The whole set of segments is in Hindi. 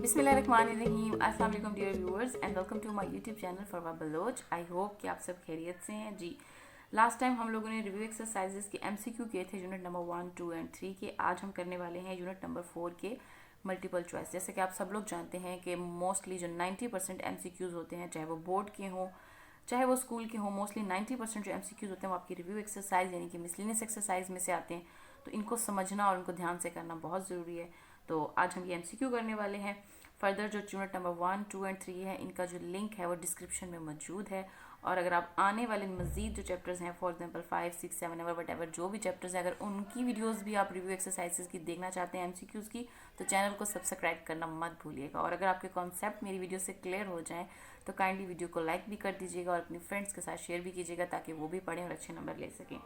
बिस्मिल्लाहिर्रहमानिर्रहीम। अस्सलाम वालेकुम dear viewers and welcome to my YouTube channel Farwa Baloch. I hope कि आप सब खैरियत से हैं जी। लास्ट टाइम हम लोगों ने रिव्यू एक्सरसाइजेस के एमसीक्यू किए थे यूनिट नंबर 1, 2 एंड 3 के। आज हम करने वाले हैं यूनिट नंबर 4 के मल्टीपल चॉइस। जैसे कि आप सब लोग जानते हैं कि मोस्टली जो 90% एमसीक्यूज होते हैं, चाहे वो बोर्ड के हों चाहे वो स्कूल के हों, मोस्टली 90% जो एमसीक्यूज होते हैं वो आपकी रिव्यू एक्सरसाइज यानी कि मिसलिनियस एक्सरसाइज में से आते हैं। तो इनको समझना और उनको ध्यान से करना बहुत ज़रूरी है। तो आज हम ये एमसीक्यू करने वाले हैं। फर्दर जो यूनिट नंबर 1, 2 एंड 3 है, इनका जो लिंक है वो डिस्क्रिप्शन में मौजूद है। और अगर आप आने वाले मजीद जो चैप्टर्स हैं, for example 5, 6, 7 ever what ever जो भी चैप्टर्स हैं, अगर उनकी वीडियोस भी आप रिव्यू एक्सरसाइजेस की देखना चाहते हैं एमसीक्यूज़ की, तो चैनल को सब्सक्राइब करना मत भूलिएगा। और अगर आपके कॉन्सेप्ट मेरी वीडियो से क्लियर हो जाएं तो काइंडली वीडियो को लाइक भी कर दीजिएगा और अपनी फ्रेंड्स के साथ शेयर भी कीजिएगा ताकि वो भी पढ़ें और अच्छे नंबर ले सकें।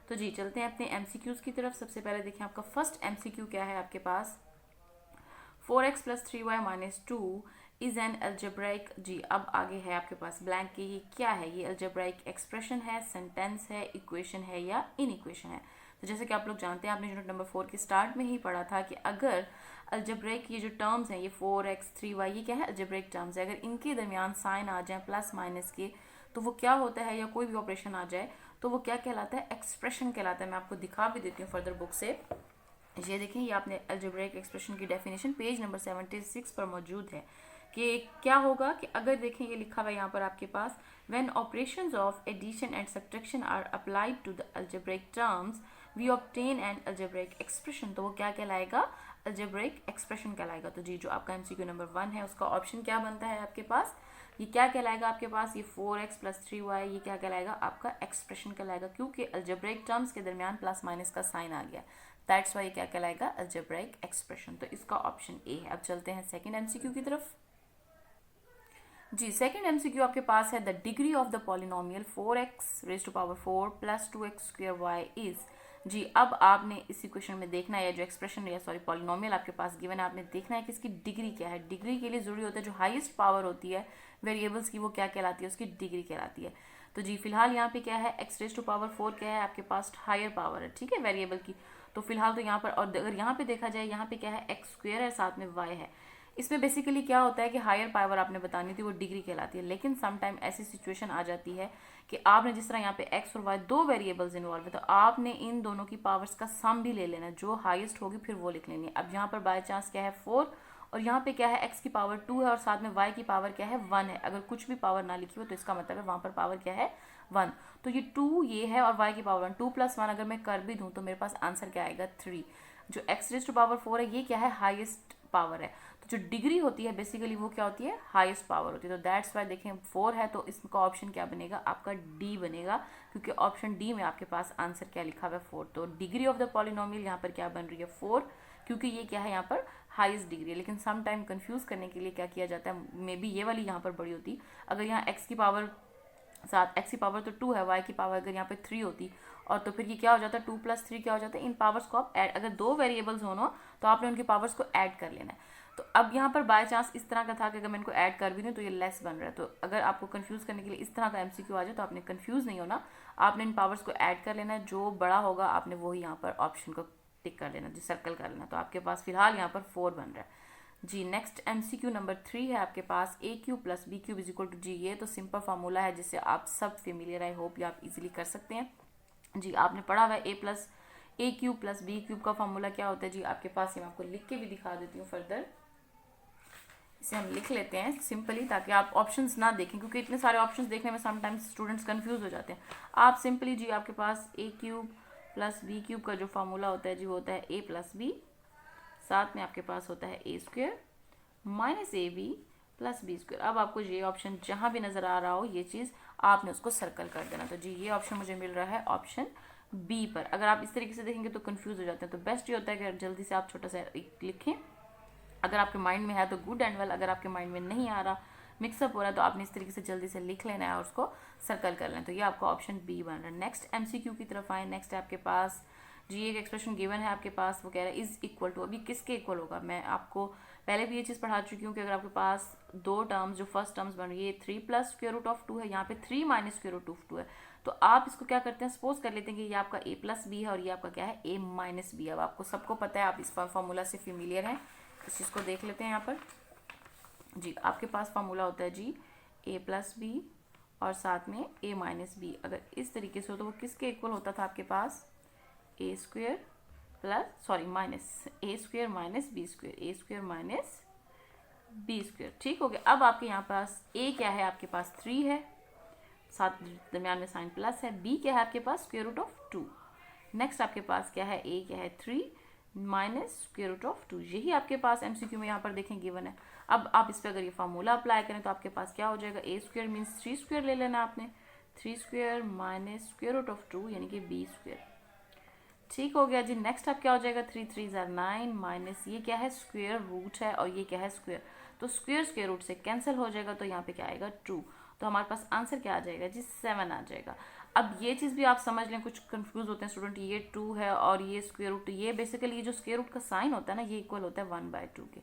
तो जी चलते हैं अपने एमसीक्यूज़ की तरफ। सबसे पहले देखें आपका फर्स्ट एमसीक्यू क्या है आपके पास। 4x + 3y - 2 is an algebraic. जी अब आगे है आपके पास ब्लैंक के, ये क्या है, ये अल्जेब्राइक एक्सप्रेशन है, सेंटेंस है, इक्वेशन है या इन इक्वेशन है। तो जैसे कि आप लोग जानते हैं, आपने यूनिट नंबर 4 के स्टार्ट में ही पढ़ा था कि अगर अल्जेब्राइक ये जो टर्म्स हैं, ये 4x 3y, ये क्या है, अल्जेब्राइक टर्म्स है। अगर इनके दरमियान साइन आ जाए प्लस माइनस के, तो वो क्या होता है, या कोई भी ऑपरेशन आ जाए तो वो क्या कहलाता है, एक्सप्रेशन कहलाता है। मैं आपको दिखा भी देती हूँ फर्दर बुक से। ये देखें, ये आपने अलजेब्रिक एक्सप्रेशन की डेफिनेशन पेज नंबर 76 पर मौजूद है कि क्या होगा कि अगर देखें, ये लिखा हुआ है यहाँ पर आपके पास, when operations of addition and subtraction are applied to the algebraic terms we obtain an algebraic expression. तो वो क्या कहलाएगा, अलजेब्रिक एक्सप्रेशन कहलाएगा। तो जी जो आपका एमसीक्यू नंबर 1 है उसका ऑप्शन क्या बनता है आपके पास, ये क्या कहलाएगा आपके पास, ये 4x + 3y, ये क्या कहलाएगा आपका एक्सप्रेशन कहलाएगा, क्योंकि अलजेब्रिक टर्म्स के दरमियान प्लस माइनस का साइन आ गया। दैट्स वाई क्या कहलाएगा, अलजेब्राइक एक्सप्रेशन। तो इसका ऑप्शन ए है। अब चलते हैं सेकंड एमसीक्यू की तरफ। जी सेकंड एमसीक्यू आपके पास है, the degree of the polynomial 4x⁴ + 2x² is. जी अब आपने इस इक्वेशन में देखना है, जो एक्सप्रेशन या सॉरी पॉलिनोमियल आपके पास गिवन है, आपने देखना है कि इसकी डिग्री क्या है। डिग्री के लिए जरूरी होता है जो हाईएस्ट पावर होती है वेरिएबल्स की, वो क्या कहलाती है, उसकी डिग्री कहलाती है। तो जी फिलहाल यहाँ पे क्या है, x⁴ क्या है आपके पास, हायर पावर है, ठीक है, वेरिएबल की। तो फिलहाल तो यहाँ पर, और अगर यहाँ पे देखा जाए, यहाँ पे क्या है, x² है, साथ में y है। इसमें बेसिकली क्या होता है कि हायर पावर आपने बतानी थी, वो डिग्री कहलाती है। लेकिन समटाइम ऐसी सिचुएशन आ जाती है कि आपने जिस तरह यहाँ पे x और y दो वेरिएबल्स इन्वॉल्व है, तो आपने इन दोनों की पावर्स का सम भी ले लेना, जो हाईएस्ट होगी फिर वो लिख लेनी है। अब यहाँ पर बाय चांस क्या है 4, और यहाँ पे क्या है, x की पावर 2 है और साथ में y की पावर क्या है, 1 है। अगर कुछ भी पावर ना लिखी हो तो इसका मतलब है वहां पर पावर क्या है, 1। तो ये 2 ये है और y की पावर 1, 2 + 1 अगर मैं कर भी दूं तो मेरे पास आंसर क्या आएगा, 3। जो x⁴ है ये क्या है, हाईएस्ट पावर है। तो जो डिग्री होती है बेसिकली वो क्या होती है, हाईएस्ट पावर होती है। तो दैट्स वाई देखें 4 है तो इसका ऑप्शन क्या बनेगा, आपका डी बनेगा, क्योंकि ऑप्शन डी में आपके पास आंसर क्या लिखा हुआ है, 4। तो डिग्री ऑफ द पॉलिनोमियल यहाँ पर क्या बन रही है, 4, क्योंकि ये क्या है यहाँ पर हाईएस्ट डिग्री है। लेकिन सम टाइम कंफ्यूज करने के लिए क्या किया जाता है, मे बी ये वाली यहाँ पर बड़ी होती, अगर यहाँ x की पावर साथ, x की पावर तो 2 है, y की पावर अगर यहाँ पे 3 होती, और तो फिर ये क्या हो जाता है, 2 + 3 क्या हो जाता है, इन पावर्स को आप ऐड, अगर दो वेरिएबल्स हो ना तो आपने उनकी पावर्स को ऐड कर लेना है। तो अब यहाँ पर बाय चांस इस तरह का था कि अगर मैं इनको ऐड कर भी दूँ तो ये लेस बन रहा है। तो अगर आपको कंफ्यूज करने के लिए इस तरह का एमसीक्यू आ जाए तो आपने कंफ्यूज नहीं होना, आपने इन पावर्स को ऐड कर लेना है, जो बड़ा होगा आपने वही यहाँ पर ऑप्शन को टिक कर लेना, जो सर्कल कर लेना। तो आपके पास फिलहाल यहाँ पर 4 बन रहा है। जी नेक्स्ट एमसीक्यू नंबर 3 है आपके पास, a³ + b³ = g। ये तो सिंपल फार्मूला है जिससे आप सब फेमिलियर, आई होप ये आप इजीली कर सकते हैं। जी आपने पढ़ा हुआ है a³ + b³ का फार्मूला क्या होता है। जी आपके पास, मैं आपको लिख के भी दिखा देती हूँ फर्दर, इसे हम लिख लेते हैं सिंपली ताकि आप ऑप्शंस ना देखें, क्योंकि इतने सारे ऑप्शंस देखने में समटाइम्स स्टूडेंट्स कंफ्यूज हो जाते हैं। आप सिंपली जी आपके पास a³ + b³ का जो फार्मूला होता है जी वो होता है a + b, साथ में आपके पास होता है a² - ab + b²। अब आपको ये ऑप्शन जहां भी नजर आ रहा हो ये चीज आपने उसको सर्कल कर देना। तो जी ये ऑप्शन मुझे मिल रहा है ऑप्शन बी पर। अगर आप इस तरीके से देखेंगे तो कंफ्यूज हो जाते हैं, तो बेस्ट ये होता है कि जल्दी से आप छोटा सा लिखें। अगर आपके माइंड में है तो गुड एंड वेल, अगर आपके माइंड में नहीं आ रहा, मिक्सअप हो रहा है, तो आपने इस तरीके से जल्दी से लिख लेना है और उसको सर्कल कर लेना है। तो ये आपका ऑप्शन बी बन रहा है। नेक्स्ट एमसीक्यू की तरफ आए। नेक्स्ट है आपके पास जी एक एक्सप्रेशन गिवन है आपके पास, वो कह रहा है इज इक्वल टू, अभी किसके इक्वल होगा। मैं आपको पहले भी ये चीज़ पढ़ा चुकी हूँ कि अगर आपके पास दो टर्म्स, जो फर्स्ट टर्म्स बन रही है 3 + √2 है, यहाँ पे 3 - √2 है, तो आप इसको क्या करते हैं, सपोज कर लेते हैं कि ये आपका a + b है और ये आपका क्या है, a - b। अब आपको सबको पता है, आप इस फार्मूला से फेमिलियर हैं, इस चीज़ को देख लेते हैं यहाँ पर। जी आपके पास फार्मूला होता है जी ए प्लस बी और साथ में ए माइनस बी। अगर इस तरीके से हो तो वो किसके इक्वल होता था आपके पास, ए स्क्वेयर प्लस सॉरी माइनस ए स्क्वेयर माइनस बी स्क्वेयर, ए स्क्वेयर माइनस बी स्क्वेयर। ठीक हो गया। अब आपके यहाँ पास ए क्या है, आपके पास 3 है, साथ दरम्यान में साइन प्लस है। बी क्या है आपके पास, स्क्वेयर रूट ऑफ 2। नेक्स्ट आपके पास क्या है, ए क्या है 3 माइनस स्क्वेयर रूट ऑफ 2। यही आपके पास एमसीक्यू में यहाँ पर देखें गिवन है। अब आप इस पर अगर ये फार्मूला अप्लाई करें तो आपके पास क्या हो जाएगा, ए स्क्वेयर मीन्स 3 स्क्वेयर ले लेना आपने, 3 square minus square root of 2 यानी कि बी स्क्वेयर। ठीक हो गया जी। नेक्स्ट आप क्या हो जाएगा, 3 3 9 माइनस ये क्या है स्क्वेयर रूट है और ये क्या है स्क्वेयर, तो स्क्वेयर स्क्वेयर रूट से कैंसिल हो जाएगा तो यहाँ पे क्या आएगा 2। तो हमारे पास आंसर क्या आ जाएगा जी 7 आ जाएगा। अब ये चीज़ भी आप समझ लें, कुछ कंफ्यूज होते हैं स्टूडेंट, ये 2 है और ये स्क्वेयर रूट, ये बेसिकली ये जो स्क्वेयर रूट का साइन होता है ना ये इक्वल होता है 1/2 के।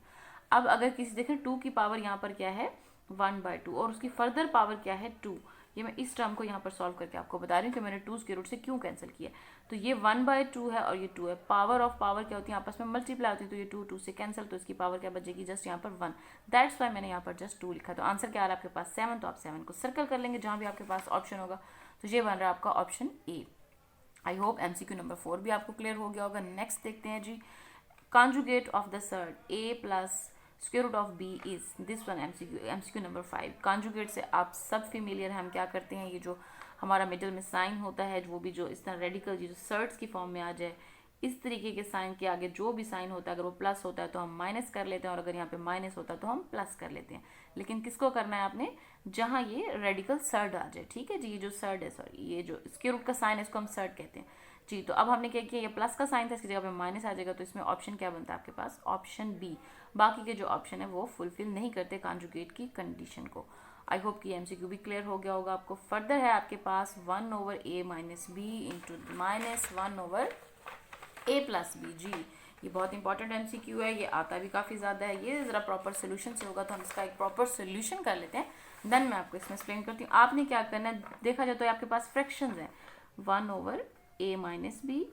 अब अगर किसी देखें 2 की पावर यहाँ पर क्या है 1/2 और उसकी फर्दर पावर क्या है 2, ये मैं इस टर्म को यहाँ पर सॉल्व करके आपको बता रही हूँ कि मैंने 2 स्क्वायर रूट से क्यों कैंसिल किया। तो ये 1/2 है और ये 2 है। पावर ऑफ पावर क्या होती है, आपस में मल्टीप्लाई होती है, तो ये 2 2 से कैंसिल, तो इसकी पावर क्या बचेगी जस्ट यहाँ पर 1। दैट्स वाई मैंने यहाँ पर जस्ट 2 लिखा। तो आंसर क्या आ रहा है आपके पास 7, तो आप 7 को सर्कल कर लेंगे जहाँ भी आपके पास ऑप्शन होगा। तो ये बन रहा है आपका option A. I hope MCQ number 4 भी आपको क्लियर हो गया होगा। नेक्स्ट देखते हैं जी, conjugate of the third a plus square root of b is this one। MCQ number 5 conjugate से आप सब फेमिलियर हैं। हम क्या करते हैं, ये जो हमारा मिडल में साइन होता है वो भी जो इस तरह रेडिकल जो सर्ट्स की फॉर्म में आ जाए, इस तरीके के साइन के आगे जो भी साइन होता है अगर वो प्लस होता है तो हम माइनस कर लेते हैं और अगर यहाँ पे माइनस होता है तो हम प्लस कर लेते हैं। लेकिन किसको करना है आपने, जहाँ ये रेडिकल सर्ड आ जाए। ठीक है जी, ये जो सर्ड है सॉरी ये जो स्क्वायर रूट का साइन है इसको हम सर्ड कहते हैं जी। तो अब हमने क्या किया, ये प्लस का साइन था इसकी जगह पे माइनस आ जाएगा, तो इसमें ऑप्शन क्या बनता है आपके पास, ऑप्शन बी। बाकी के जो ऑप्शन है वो फुलफिल नहीं करते कॉन्जुगेट की कंडीशन को। आई होप कि एमसीक्यू भी क्लियर हो गया होगा आपको। फर्दर है आपके पास 1/a minus b into minus 1/a plus b. जी ये बहुत इंपॉर्टेंट एमसीक्यू है, ये आता भी काफ़ी ज़्यादा है। ये ज़रा प्रॉपर सोल्यूशन से होगा तो हम इसका एक प्रॉपर सोल्यूशन कर लेते हैं, देन मैं आपको इसमें एक्सप्लेन करती हूँ। आपने क्या करना है, देखा जाए तो आपके पास फ्रैक्शंस हैं 1/a minus B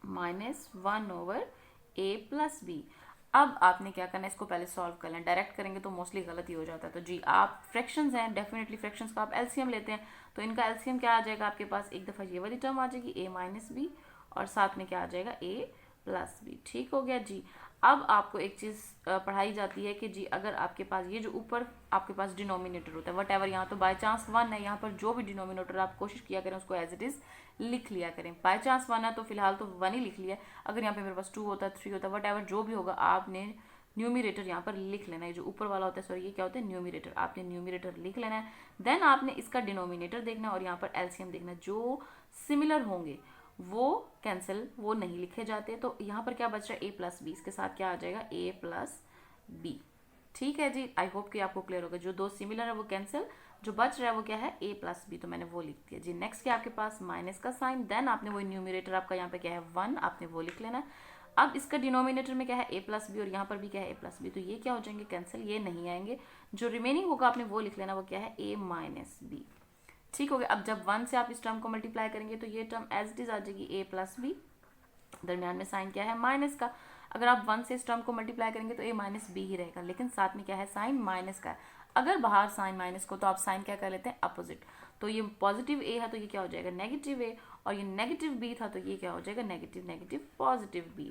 minus 1/a plus B. अब आपने क्या करना है, इसको पहले सॉल्व कर लें, डायरेक्ट करेंगे तो मोस्टली गलत ही हो जाता है। तो जी आप फ्रैक्शंस हैं, डेफिनेटली फ्रैक्शंस का आप एलसीएम लेते हैं, तो इनका एलसीएम क्या आ जाएगा आपके पास, एक दफ़ा ये वाली टर्म आ जाएगी a माइनस बी और साथ में क्या आ जाएगा a प्लस बी। ठीक हो गया जी। अब आपको एक चीज़ पढ़ाई जाती है कि जी अगर आपके पास ये जो ऊपर आपके पास डिनोमिनेटर होता है वट एवर, यहाँ तो बाय चांस 1 है, यहाँ पर जो भी डिनोमिनेटर आप कोशिश किया करें उसको एज इट इज़ लिख लिया करें। बाय चांस 1 है तो फिलहाल तो 1 ही लिख लिया, अगर यहाँ पे मेरे पास 2 होता 3 होता वट एवर जो भी होगा आपने न्यूमिरेटर यहाँ पर लिख लेना है। जो ऊपर वाला होता है सॉरी ये क्या होता है न्यूमिरेटर, आपने न्यूमिरेटर लिख लेना है। देन आपने इसका डिनोमिनेटर देखना है और यहाँ पर एलसीएम देखना है, जो सिमिलर होंगे वो कैंसिल वो नहीं लिखे जाते। तो यहाँ पर क्या बच रहा है a प्लस बी, इसके साथ क्या आ जाएगा a प्लस बी। ठीक है जी, आई होप कि आपको क्लियर होगा। जो दो सिमिलर है वो कैंसिल, जो बच रहा है वो क्या है a प्लस बी, तो मैंने वो लिख दिया जी। नेक्स्ट क्या आपके पास माइनस का साइन, देन आपने वही न्यूमिरेटर आपका यहाँ पे क्या है 1, आपने वो लिख लेना। अब इसका डिनोमिनेटर में क्या है a प्लस बी और यहाँ पर भी क्या है a प्लस बी, तो ये क्या हो जाएंगे कैंसिल, ये नहीं आएंगे। जो रिमेनिंग होगा आपने वो लिख लेना, वो क्या है a माइनस बी। ठीक हो गया। अब जब 1 से आप इस टर्म को मल्टीप्लाई करेंगे तो ये टर्म एज इट इज आ जाएगी a प्लस बी, दरमियान में साइन क्या है माइनस का। अगर आप 1 से इस टर्म को मल्टीप्लाई करेंगे तो a माइनस बी ही रहेगा, लेकिन साथ में क्या है साइन माइनस का है। अगर बाहर साइन माइनस को तो आप साइन क्या कर लेते हैं अपोजिट, तो ये पॉजिटिव a है तो ये क्या हो जाएगा नेगेटिव a, और ये नेगेटिव b था तो ये क्या हो जाएगा नेगेटिव नेगेटिव पॉजिटिव b।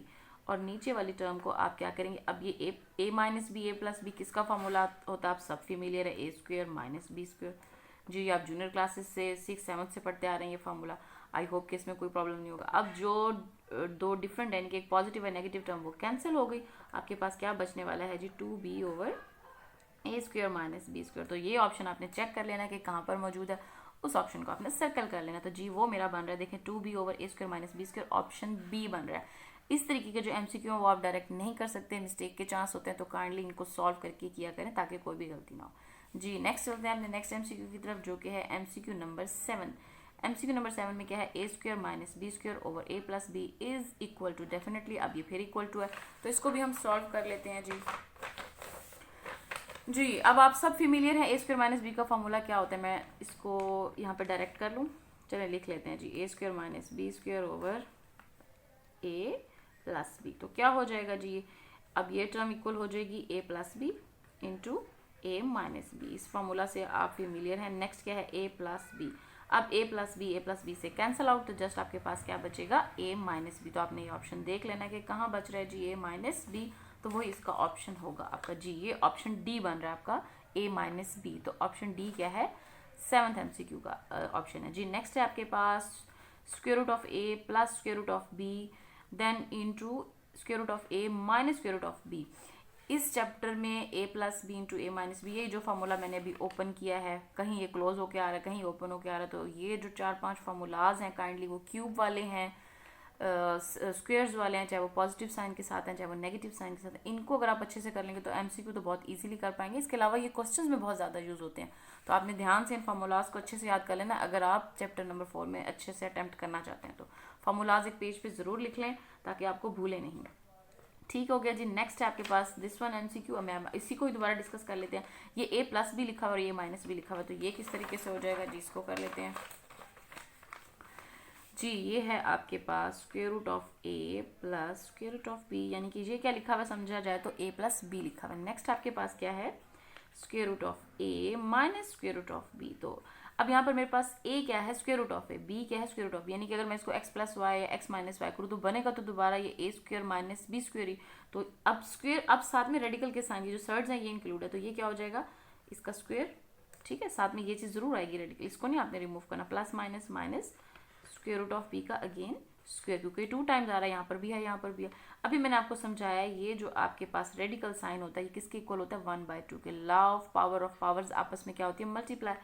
और नीचे वाली टर्म को आप क्या करेंगे, अब ये a minus b a plus b किसका फॉर्मूला होता है, आप सब फेमिलियर है, a square minus B square. जी आप जूनियर क्लासेस से 6 7 से पढ़ते आ रहे हैं ये फार्मूला। आई होप कि इसमें कोई प्रॉब्लम नहीं होगा। अब जो दो डिफरेंट यानी कि एक पॉजिटिव और नेगेटिव टर्म वो कैंसिल हो गई, आपके पास क्या बचने वाला है जी 2b/a square minus B square. तो ये ऑप्शन आपने चेक कर लेना कि कहाँ पर मौजूद है, उस ऑप्शन को आपने सर्कल कर लेना। तो जी वो मेरा बन रहा है, देखें 2b/a square minus B square, option B बन रहा है। इस तरीके के जो एमसीक्यू है वो आप डायरेक्ट नहीं कर सकते, मिस्टेक के चांस होते हैं, तो काइंडली इनको सॉल्व करके किया करें ताकि कोई भी गलती ना हो। जी नेक्स्ट चलते हैं अपने नेक्स्ट एमसीक्यू की तरफ, जो कि है एमसीक्यू नंबर 7। एमसीक्यू नंबर 7 में क्या है a square minus B square over a plus B is equal to, definitely अब ये फिर इक्वल टू है तो इसको भी हम सॉल्व कर लेते हैं जी। जी अब आप सब फेमिलियर हैं, a स्क्वायर माइनस बी का फॉर्मूला क्या होता है, मैं इसको यहाँ पे डायरेक्ट कर लूँ, चलिए लिख लेते हैं जी a square minus B square over a plus B. तो क्या हो जाएगा जी, अब ये टर्म इक्वल हो जाएगी a plus B into A minus B. इस फॉर्मूला से आप फेमिलियर हैं। नेक्स्ट क्या है, ए प्लस बी। अब ए प्लस बी से कैंसिल आउट, तो जस्ट आपके पास क्या बचेगा, ए माइनस बी। तो आपने ये ऑप्शन देख लेना कि कहाँ बच रहा है जी, ए माइनस बी, तो वही इसका ऑप्शन होगा आपका जी। ये ऑप्शन डी बन रहा है आपका, ए माइनस बी। तो ऑप्शन डी क्या है, 7th MCQ का ऑप्शन है जी। नेक्स्ट है आपके पास square root of a plus square root of b then into square root of A minus square root of b. इस चैप्टर में a plus B into A minus b, ये जो फार्मूला मैंने अभी ओपन किया है, कहीं ये क्लोज होके आ रहा है, कहीं ओपन होके आ रहा है, तो ये जो 4-5 फार्मूलाज हैं काइंडली वो क्यूब वाले हैं, स्क्वेयर्स वाले हैं, चाहे वो पॉजिटिव साइन के साथ हैं चाहे वो नेगेटिव साइन के साथ हैं। इनको अगर आप अच्छे से कर लेंगे तो एमसीक्यू तो बहुत इजीली कर पाएंगे। इसके अलावा ये क्वेश्चंस में बहुत ज़्यादा यूज़ होते हैं, तो आपने ध्यान से इन फार्मूलाज को अच्छे से याद कर लेना अगर आप चैप्टर नंबर 4 में अच्छे से अटैम्प्ट करना चाहते हैं। तो फार्मूलाज एक पेज पे ज़रूर लिख लें ताकि आपको भूले नहीं। ठीक हो गया जी। नेक्स्ट है आपके पास दिस वन MCQ, मैम इसी को ही दोबारा डिस्कस कर लेते हैं। ये ए प्लस भी लिखा हुआ और ये माइनस भी लिखा हुआ है, तो ये किस तरीके से हो जाएगा जी, इसको कर लेते हैं जी। ये है आपके पास square root of a plus square root of b, यानी कि ये क्या लिखा हुआ है समझा जाए तो ए प्लस बी लिखा हुआ है। नेक्स्ट आपके पास क्या है, square root of A minus square root of B. तो अब यहाँ पर मेरे पास ए क्या है, square root of A, B क्या है, स्क्वायर रूट ऑफ, यानी कि अगर मैं इसको एक्स प्लस वाई या एक्स माइनस वाई करूँ तो बनेगा तो दोबारा ये ए स्क्वायर माइनस बी स्क्वायर ही। तो अब स्क्वायर, अब साथ में रेडिकल के साइन, ये जो सर्ड्स हैं ये इंक्लूड है, तो ये क्या हो जाएगा, इसका स्क्वायर। ठीक है, साथ में ये चीज़ जरूर आएगी रेडिकल, इसको नहीं आपने रिमूव करना। Plus minus minus square root of B का अगेन स्क्वायर, क्योंकि 2 टाइम्स आ रहा है, यहाँ पर भी है यहाँ पर भी है। अभी मैंने आपको समझाया ये जो आपके पास रेडिकल साइन होता है ये किसके इक्वल होता है, 1/2 के। Law of power of powers आपस में क्या होती है, मल्टीप्लाई।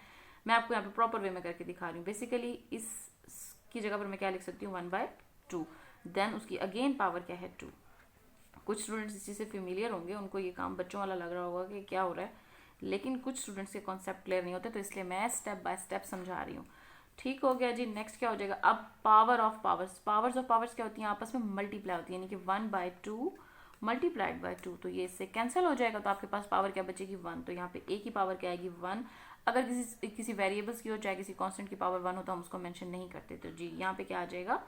मैं आपको यहाँ पे प्रॉपर वे में करके दिखा रही हूँ। बेसिकली इसकी जगह पर मैं क्या लिख सकती हूँ, 1/2, देन उसकी अगेन पावर क्या है 2। कुछ स्टूडेंट्स इस चीज़ से फेमिलियर होंगे, उनको ये काम बच्चों वाला लग रहा होगा कि क्या हो रहा है, लेकिन कुछ स्टूडेंट्स के कॉन्सेप्ट क्लियर नहीं होते, तो इसलिए मैं स्टेप बाय स्टेप समझा रही हूँ। ठीक हो गया जी। नेक्स्ट क्या हो जाएगा, अब power of powers, powers of powers क्या होती हैं, आपस में मल्टीप्लाई होती है, यानी कि 1/2 मल्टीप्लाइड बाय 2, तो ये इससे कैंसिल हो जाएगा, तो आपके पास पावर क्या बचेगी, 1। तो यहाँ पे ए की पावर क्या आएगी, 1। अगर किसी वेरिएबल्स की हो चाहे किसी कांस्टेंट की पावर 1 हो तो हम उसको मेंशन नहीं करते, तो जी यहाँ पे क्या आ जाएगा,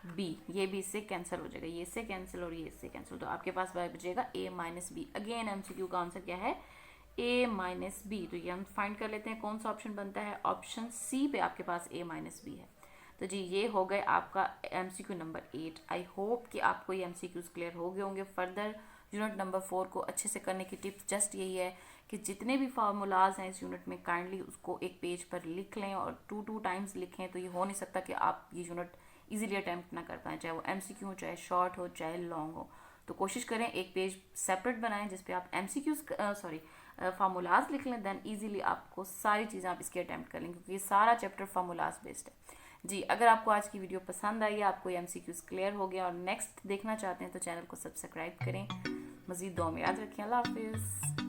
बी। ये भी इससे कैंसिल हो जाएगा, ये इससे कैंसिल और ये इससे कैंसिल, तो आपके पास बचेगा ए माइनस बी। अगेन एमसीक्यू का आंसर क्या है, ए माइनस बी। तो ये हम फाइंड कर लेते हैं कौन सा ऑप्शन बनता है, ऑप्शन सी पे आपके पास ए माइनस बी है। तो जी ये हो गए आपका MCQ नंबर 8। आई होप कि आपको ये MCQs क्लियर हो गए होंगे। फर्दर यूनिट नंबर 4 को अच्छे से करने की टिप्स जस्ट यही है कि जितने भी फार्मूलाज हैं इस यूनिट में काइंडली उसको एक पेज पर लिख लें और 2 टाइम्स लिखें, तो ये हो नहीं सकता कि आप ये यूनिट इजीली अटैम्प्ट ना कर पाएँ, चाहे वो MCQ हो, चाहे शॉर्ट हो, चाहे लॉन्ग हो। तो कोशिश करें एक पेज सेपरेट बनाएं जिसपे आप फार्मूलाज लिख लें, देन इजीली आपको सारी चीज़ें आप इसके अटैम्प्ट कर लें, क्योंकि ये सारा चैप्टर फार्मूलाज बेस्ड है जी। अगर आपको आज की वीडियो पसंद आई, आपको MCQs क्लियर हो गया और नेक्स्ट देखना चाहते हैं तो चैनल को सब्सक्राइब करें। मज़ीद दुआ में याद रखें। अल्लाह हाफिज़।